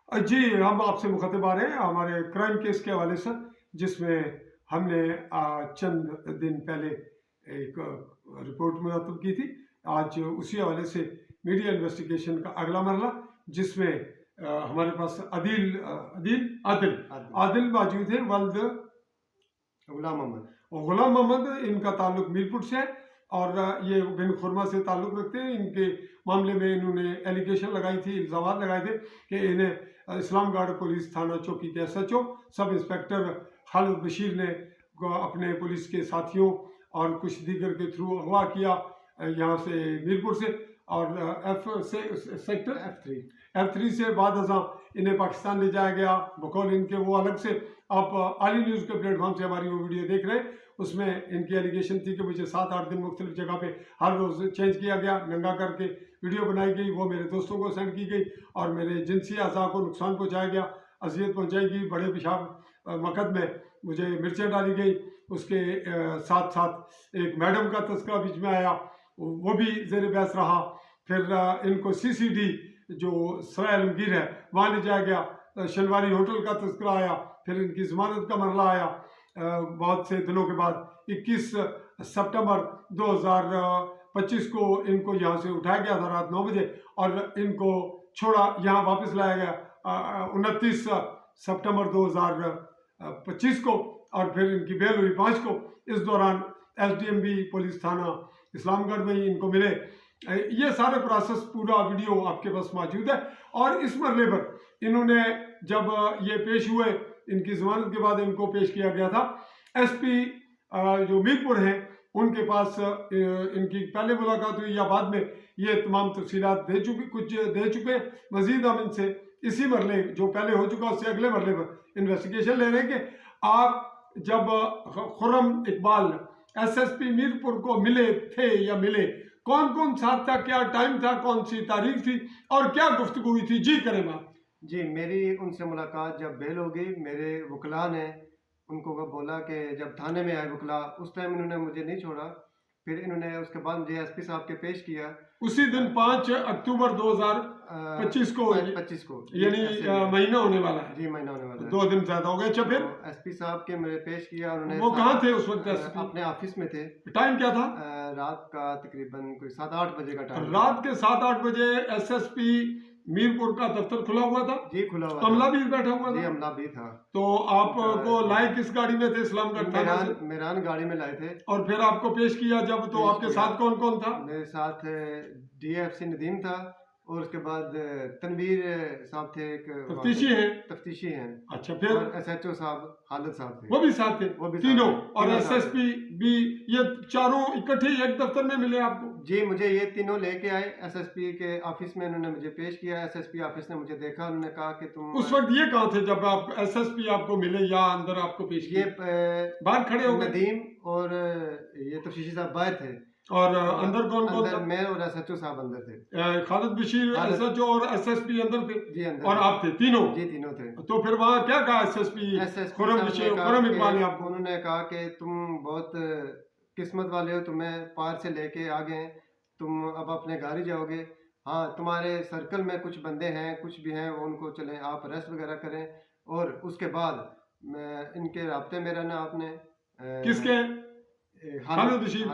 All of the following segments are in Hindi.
जी, हम आपसे मुखतब आ रहे हैं हमारे क्राइम केस के हवाले से, जिसमें हमने चंद दिन पहले एक रिपोर्ट मुरतब की थी। आज उसी हवाले से मीडिया इन्वेस्टिगेशन का अगला मरला, जिसमें हमारे पास आदिल आदिल मौजूद है। वल्द गुलाम मोहम्मद, इनका ताल्लुक मीरपुर से है और ये बिन खुरमा से ताल्लुक रखते हैं। इनके मामले में इन्होंने एलिगेशन लगाई थी, इल्ज़ाम लगाए थे कि इन्हें इस्लामगढ़ पुलिस थाना चौकी के SHO sub inspector Khalid Bashir ने अपने पुलिस के साथियों और कुछ दीगर के थ्रू अगवा किया यहाँ से मीरपुर से, और F3 से बाद अज़ां इन्हें पाकिस्तान ले जाया गया बकौल इनके। वो अलग से आप आली न्यूज़ के प्लेटफॉर्म से हमारी वो वीडियो देख रहे हैं। उसमें इनकी एलिगेशन थी कि मुझे 7-8 दिन मुख्तलिफ जगह पे हर रोज़ चेंज किया गया, नंगा करके वीडियो बनाई गई, वो मेरे दोस्तों को सेंड की गई और मेरे जिनसी अज़ा को नुकसान पहुँचाया गया, अजियत पहुँचाई गई। बड़े पेशाब मकद में मुझे मिर्चें डाली गई। उसके साथ साथ एक मैडम का तस्करा बीच में आया, वो भी ज़ेर बहस रहा। फिर इनको CCD जो सराय आलमगीर है वहाँ ले जाया गया। शनवारी होटल का तस्करा आया। फिर इनकी ज़मानत का मरला आया बहुत से दिनों के बाद। 21 सितंबर 2025 को इनको यहाँ से उठाया गया था रात 9 बजे और इनको छोड़ा, यहाँ वापस लाया गया 29 सितंबर 2025 को, और फिर इनकी बेल हुई 5 को। इस दौरान SDMB पुलिस थाना इस्लामगढ़ में ही इनको मिले। ये सारे प्रोसेस पूरा वीडियो आपके पास मौजूद है। और इस मरले पर इन्होंने जब ये पेश हुए, इनकी ज़मानत के बाद इनको पेश किया गया था SP जो मीरपुर हैं उनके पास। इनकी पहले मुलाकात हुई या बाद में, ये तमाम तफसीलात कुछ दे चुके। मजीद हम इनसे इसी मरले जो पहले हो चुका उससे अगले मरले पर इन्वेस्टिगेशन ले रहे हैं कि आप जब खुर्रम इकबाल SSP मीरपुर को मिले थे या मिले, कौन कौन साथ था, क्या टाइम था, कौन सी तारीख थी और क्या गुफ्तगू हुई थी? जी करें बात। जी, मेरी उनसे मुलाकात जब बेल हो गई, मेरे वकला ने उनको बोला कि जब थाने में आए वकला, उस टाइम इन्होंने मुझे नहीं छोड़ा। फिर इन्होंने उसके बाद मुझे SP साहब के पेश किया उसी दिन 5 अक्टूबर 2025 को, 25 को, यानी महीना होने वाला है। जी, महीना होने वाला है। 2 दिन ज्यादा हो गए। अच्छा, फिर SP साहब के मेरे पेश किया उन्होंने। वो कहाँ थे उस वक्त? अपने ऑफिस में थे। टाइम क्या था? रात का तकरीबन कोई 7-8 बजे का टाइम। रात के 7-8 बजे SSP मीरपुर का दफ्तर खुला हुआ था? जी, खुला हुआ। अमला भी बैठा हुआ था? जी, अमला भी था। तो आपको लाए किस गाड़ी में थे? इस्लामगढ़ थाना से मेरान गाड़ी में लाए थे। और फिर आपको पेश किया जब, तो आपके साथ कौन कौन था? मेरे साथ DFC नदीम था और उसके बाद तनवीर साहब थे, एक तफ्तीशी हैं। अच्छा, फिर और SHO साहब खालिद साहब थे, वो भी साथ थे? वो भी तीनों। और SSP भी, ये चारों इकट्ठे एक दफ्तर में मिले आपको? जी, मुझे ये तीनों लेके आए SSP के ऑफिस में, उन्होंने मुझे पेश किया। SSP ऑफिस ने मुझे देखा, उन्होंने कहा कि तुम उस वक्त ये कहाँ थे जब आप SSP आपको मिले या अंदर आपको पेश किया? ये बाहर खड़े हो गए? नदीम और ये तफ्तीशी साहब बाहर थे। और अंदर कौन कौन था? मैं और SHO साहब अंदर थे। खालिद बशीर SHO और SSP अंदर थे? जी, अंदर। और आप थे तीनों? जी, तीनों थे। तो फिर वहाँ क्या कहा SSP खुर्रम इकबाल ने आपको? उन्होंने कहा कि तुम बहुत किस्मत वाले हो, तुम्हें पार से लेके आ गए, तुम अब अपने घर ही जाओगे। हाँ, तुम्हारे सर्कल में कुछ बंदे हैं, कुछ भी हैं, वो उनको चलें, आप अरेस्ट वगैरह करें। और उसके बाद इनके राब्ते में रहना आपने। किसके? खालिद बशीर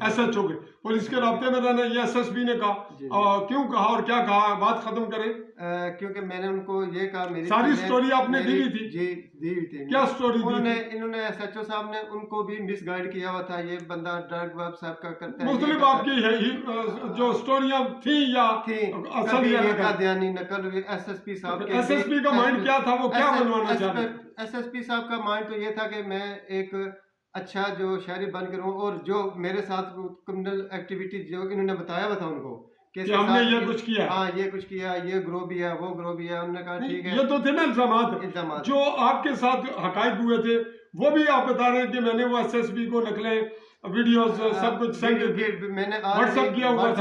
SHO के पुलिस के राब्ते में रहना, ये SSP ने कहा। क्यों कहा और क्या कहा? बात खत्म करें। क्योंकि मैंने उनको ये कहा, मेरी सारी स्टोरी आपने दी हुई थी? जी, दी हुई थी। क्या स्टोरी दी थी? इन्होंने SHO साहब ने उनको भी मिसगाइड किया हुआ था, ये बंदा ड्रग वेब साहब का करता है। मुख्तलिफ आपकी है जो स्टोरियां थी या असल कादियानी नकल हुई। SSP साहब के SSP का माइंड क्या था? वो क्या बनवाना चाह रहे? SSP साहब का माइंड तो ये था कि मैं एक अच्छा जो शहरी बन कर हूँ, और जो मेरे साथ क्रिमिनल एक्टिविटी जो इन्होंने बताया हुआ था उनको कि हमने ये कुछ किया। हाँ, ये कुछ किया, ये ग्रो भी है, वो ग्रो भी है। उन्होंने कहा ठीक है। ये तो थे ना इल्जाम जो आपके साथ हकायक हुए थे, वो भी आप बता रहे हैं कि मैंने वो SSP को नकलें, वीडियोस सब कुछ मैंने व्हाट्सएप किया हुआ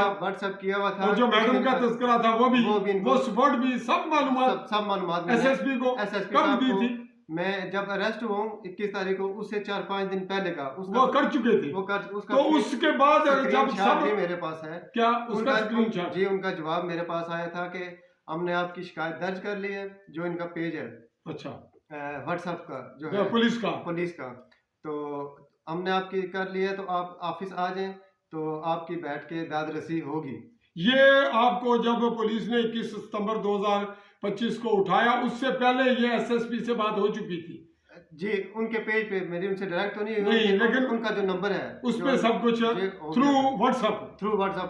था। और जो मैडम का तस्करा था वो भी वो सपोर्ट भी सब मालूमात SSP को कब दी थी? मैं जब अरेस्ट हुआ 21 तारीख को, उससे 4-5 दिन पहले का वो कर चुके थे। उसका तो उसके बाद जब सब भी मेरे पास है, क्या उसका स्क्रीनशॉट? जी, उनका जवाब मेरे पास आया था कि हमने आपकी शिकायत दर्ज कर ली है। जो इनका पेज है अच्छा, व्हाट्सएप का जो है पुलिस का। तो हमने आपकी कर ली है, तो आप ऑफिस आ जाएं तो आपकी बैठ के दाद रसी होगी। ये आपको जब पुलिस ने 21 सितंबर 2025 को उठाया, उससे पहले ये एसएसपी से बात हो चुकी थी? जी, उनके पेज पे मेरी उनसे डायरेक्ट तो नहीं नहीं, लेकिन उनका जो नंबर है उस पे सब कुछ थ्रू व्हाट्सएप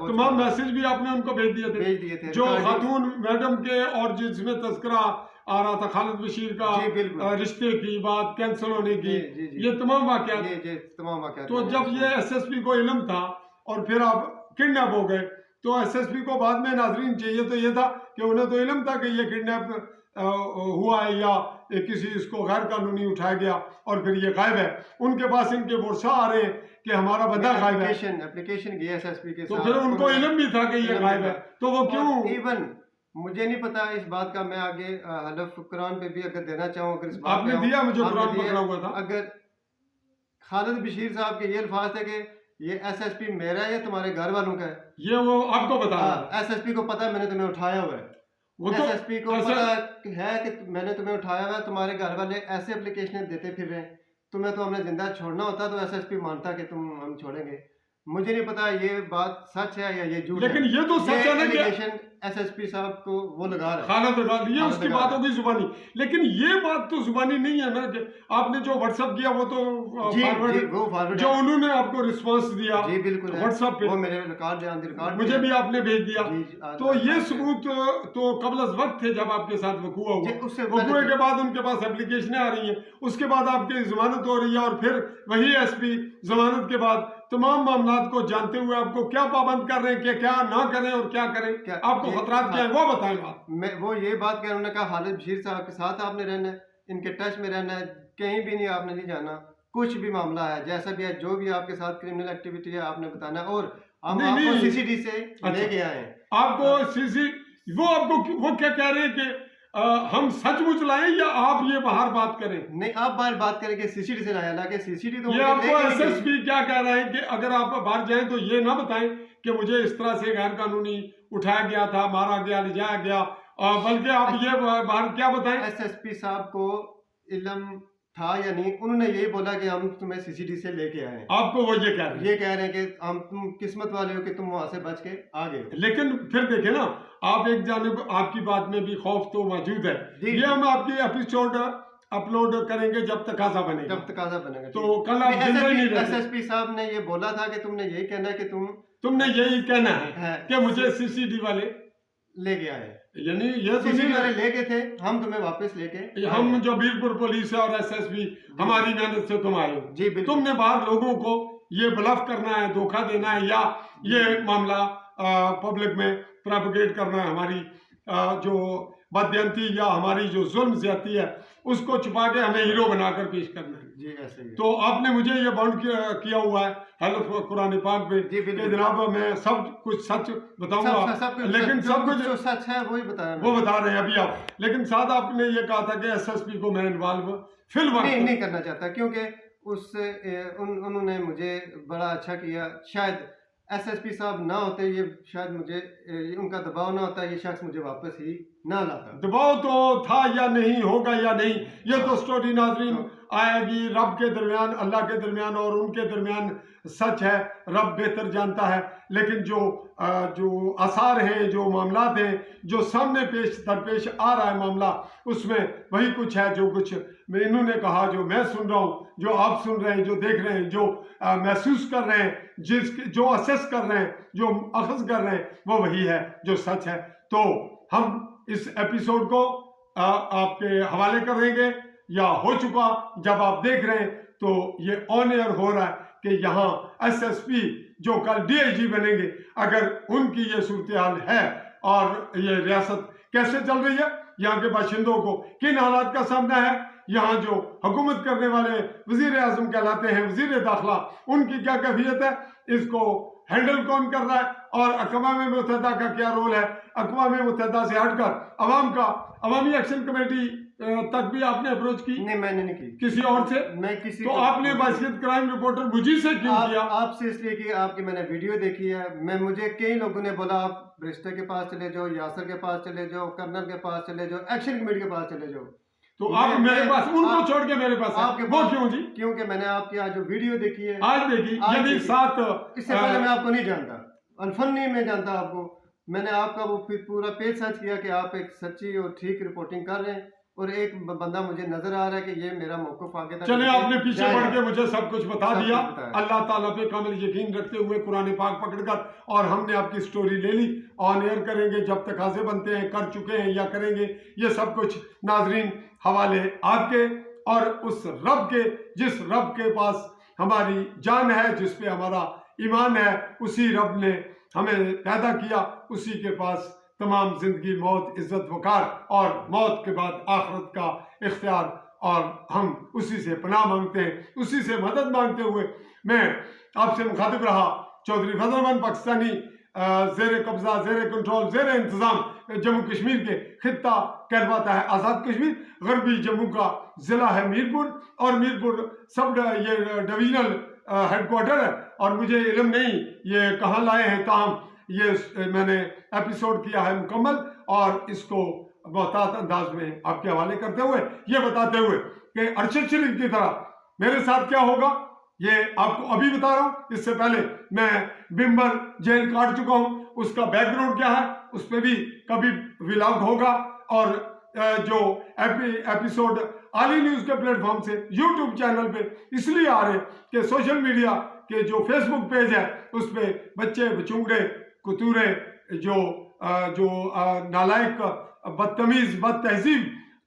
तमाम मैसेज भी आपने उनको भेज दिए थे जो खातून मैडम के, और जिसमें तस्करा आ रहा था खालिद बशीर का रिश्ते की बात कैंसिल होने की, ये तमाम वाकयात। तो जब ये एसएसपी को इल्म था और फिर आप किडनैप हो गए, तो एसएसपी को बाद में नाजरीन चाहिए तो ये था कि उन्हें तो इल्म था कि ये किडनैप हुआ है या किसी इसको गैर कानूनी उठाया गया और फिर ये गायब है। उनके पास इनके वर्षा आ रहे हैं कि हमारा बंदा गायब है, एप्लीकेशन गई एसएसपी के तो साथ, फिर उनको इल्म भी था कि ये गायब है, तो वो क्यों? इवन मुझे नहीं पता इस बात का, मैं आगे हलफ कुरान पे भी अगर देना चाहूँ, अगर इस बात आपने दिया, मुझे कुरान पकड़ा हुआ था। अगर खालिद बशीर साहब के ये अल्फाज थे कि ये एसएसपी मेरा है या तुम्हारे घर वालों का है, ये वो आपको बता रहा है। एसएसपी को पता है मैंने तुम्हें उठाया हुआ है, वो तो एसएसपी को पता है कि मैंने तुम्हें उठाया हुआ है, तुम्हारे घर वाले ऐसे एप्लीकेशन देते फिर रहे हैं, तुम्हें तो हमने जिंदा छोड़ना होता तो एसएसपी मानता कि तुम हम छोड़ेंगे। मुझे नहीं पता ये बात सच है या ये झूठ है, लेकिन ये तो सच है ना कि एसएसपी साहब को वो लगा रहा है, खालिद लगा दिया, उसकी बात होगी जुबानी, लेकिन ये बात तो जुबानी नहीं है ना कि आपने जो व्हाट्सएप किया वो तो फॉरवर्ड जो उन्होंने आपको रिस्पांस दिया जी बिल्कुल व्हाट्सएप पे, वो मेरे रिकॉर्ड मुझे भी आपने भेज दिया। तो ये सबूत तो कबल अज़ वक्त थे जब आपके साथ वकूआ हुआ, वकूए के बाद उनके पास एप्लीकेशनें आ रही हैं, उसके बाद आपकी जमानत हो रही है, और फिर वही एसपी जमानत के बाद तमाम मामलात को जानते हुए आपको क्या पाबंद कर रहे हैं कि क्या ना करें और क्या करें, आपको खतरात क्या है वो बताएं। बात मैं वो ये बात कह रहा हूँ, उन्होंने कहा खालिद बशीर साहब के साथ आपने रहना है, इनके टच में रहना है, कहीं भी नहीं आपने नहीं जाना, कुछ भी मामला है जैसा भी है, जो भी आपके साथ क्रिमिनल एक्टिविटी है आपने बताना है, और हम आपको सीसीडी से लेके आए हैं। आपको सीसी वो आपको वो क्या कह रहे हैं कि हम सचमुच लाएं या आप ये बाहर बात करें? नहीं, आप बाहर बात करें कि सीसीडी से लाया, कि सीसीडी तो ये आपको एसएसपी क्या कह रहे हैं कि अगर आप बाहर जाएं तो ये ना बताएं कि मुझे इस तरह से गैर कानूनी उठाया गया था, मारा गया, ले जाया गया, बल्कि आप ये बाहर क्या बताएं? एसएसपी साहब को इल्म था या नहीं, उन्होंने यही बोला कि हम तुम्हें सीसीडी से लेके आए। आपको वो ये कह रहे हैं कि हम तुम किस्मत वाले हो कि तुम वहां से बच के आ गए। लेकिन फिर देखे ना, आप एक जानिब आपकी बात में भी खौफ तो मौजूद है। ये हम आपकी एपिसोड अपलोड करेंगे जब तकाजा बनेगा, तो कल आप जिंदा ही नहीं रहेंगे। एसएसपी साहब ने ये बोला था कि तुमने यही कहना है कि तुमने यही कहना है कि मुझे सीसीडी वाले लेके आए, यानी ये तो नहीं वाले लेके थे, हम तुम्हें वापस लेके, हम जो बीरपुर पुलिस है और एसएसपी हमारी मेहनत से तुम आए जी, तुमने बाहर लोगों को ये ब्लफ करना है, धोखा देना है, या ये मामला पब्लिक में प्रोपेगेट करना है, हमारी जो बदयंती या हमारी जो जुल्म ज्यादती है उसको छुपा के हमें हीरो बनाकर पेश करना है जी, ऐसे ही। तो आपने मुझे ये बाउंड किया हुआ है हलफ कुरान पाक में कि जनाब मैं सब कुछ सच बताऊंगा, लेकिन सब कुछ जो सच है वही बताया, वो बता रहे हैं अभी आप। लेकिन साथ आपने ये कहा था कि एसएसपी को मैं इन्वॉल्व फिलहाल नहीं करना चाहता, क्योंकि उन्होंने मुझे बड़ा अच्छा किया। शायद एसएसपी साहब ना होते, ये शायद मुझे उनका दबाव ना होता, ये शख्स मुझे वापस ही ना लाता। दबाव तो था या नहीं, होगा या नहीं, ये तो स्टोरी नाजरीन आएगी रब के दरमियान, अल्लाह के दरमियान और उनके दरमियान सच है, रब बेहतर जानता है। लेकिन जो आसार हैं, जो मामलात हैं, जो सामने दरपेश आ रहा है मामला, उसमें वही कुछ है जो कुछ इन्होंने कहा, जो मैं सुन रहा हूँ, जो आप सुन रहे हैं, जो देख रहे हैं, जो महसूस कर रहे हैं, जो असेस कर रहे हैं, जो अखज़ कर रहे हैं, वो वही है जो सच है। तो हम इस एपिसोड को आपके हवाले कर देंगे, या हो चुका जब आप देख रहे हैं, तो ये ऑन एयर हो रहा है कि यहाँ एसएसपी जो कल डीआईजी बनेंगे, अगर उनकी ये सूरत हाल है और ये रियासत कैसे चल रही है, यहाँ के बाशिंदों को किन हालात का सामना है, यहाँ जो हुकूमत करने वाले वजीर आजम कहलाते हैं, वजीर दाखिला, उनकी क्या कैफियत है, इसको हैंडल कौन कर रहा है, और अक़वाम मुत्तहिदा का क्या रोल है, अक़वाम मुत्तहिदा से हटकर अवामी एक्शन कमेटी तक भी आपने अप्रोच की? नहीं, मैंने नहीं की। किसी और से? मैं किसी तो को- आपने बासियत क्राइम रिपोर्टर मुझी से क्यों किया? आपसे इसलिए कि आपकी मैंने वीडियो देखी है। मुझे कई लोगों ने बोला आप ब्रिस्टर के पास चले जाओ, यासर के पास चले जाओ, कर्नल के पास चले जाओ, एक्शन कमेटी के पास चले जाओ। तो आप मेरे पास उनको छोड़ के मेरे पास आपके वो पास क्यों जी? क्योंकि मैंने आपकी आज जो वीडियो देखी है, आज देखी, आज यदि देखी। सात इससे पहले मैं आपको नहीं जानता, अनफन नहीं मैं जानता आपको। मैंने आपका वो पूरा पेज सर्च किया कि आप एक सच्ची और ठीक रिपोर्टिंग कर रहे हैं, और एक बंदा मुझे नजर आ रहा है कि ये मेरा मौक़िफ़ आगे तक चले आपने पीछे जाएगा। बढ़ के मुझे सब कुछ बता सब दिया। कुछ बताया। अल्लाह ताला पे कामिल यकीन रखते हुए कुरान पाक पकड़कर, और हमने आपकी स्टोरी ले ली। ऑन एयर करेंगे, जब तक हाज़िर बनते हैं, कर चुके हैं या करेंगे, ये सब कुछ नाजरीन हवाले आपके और उस रब के, जिस रब के पास हमारी जान है, जिस पे हमारा ईमान है, उसी रब ने हमें पैदा किया, उसी के पास तमाम जिंदगी, मौत, इज्जत, वकार और मौत के बाद आखिरत का इख्तियार, और हम उसी से पनाह मांगते हैं, उसी से मदद मांगते हुए मैं आपसे मुखातिब रहा। चौधरी फजल रहमान पाकिस्तानी ज़ेर कब्ज़ा, ज़ेर कंट्रोल, ज़ेर इंतज़ाम जम्मू कश्मीर के खित्ता कहलवाता है आज़ाद कश्मीर, गरबी जम्मू का ज़िला है मीरपुर, और मीरपुर सब ये डिवीज़नल हेडक्वार्टर है। और मुझे इल्म नहीं ये कहाँ लाए हैं, ताहम ये मैंने एपिसोड किया है मुकम्मल, और इसको मोहतात अंदाज में आपके हवाले करते हुए, ये बताते हुए कि अरशद शरीफ की तरह मेरे साथ क्या होगा, ये आपको अभी बता रहा हूँ। इससे पहले मैं बिम्बर जेल काट चुका हूँ, उसका बैकग्राउंड क्या है उस पर भी कभी व्लॉग होगा। और जो एपिसोड आली न्यूज़ के प्लेटफॉर्म से यूट्यूब चैनल पे इसलिए आ रहे कि सोशल मीडिया के जो फेसबुक पेज है उस पर बच्चे, बचूंगड़े, कुतूरे, जो नालायक, बदतमीज़, बदतहजीब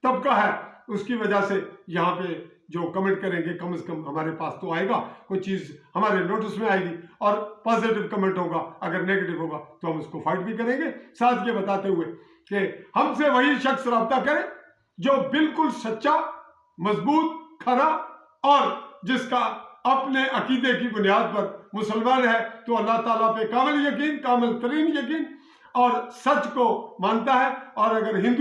तबका है, उसकी वजह से यहाँ पे जो कमेंट करेंगे, कम से कम हमारे पास तो आएगा, कोई चीज़ हमारे नोटिस में आएगी, और पॉजिटिव कमेंट होगा। अगर नेगेटिव होगा तो हम उसको फाइट भी करेंगे। साथ ये बताते हुए कि हमसे वही शख्स रब्ता करे जो बिल्कुल सच्चा, मजबूत, खरा, और जिसका अपने अकीदे की बुनियाद पर मुसलमान है, तो अल्लाह ताला पे कामिल यकीन, कामिल तरीन यकीन, और सच को मानता है। और अगर हिंदू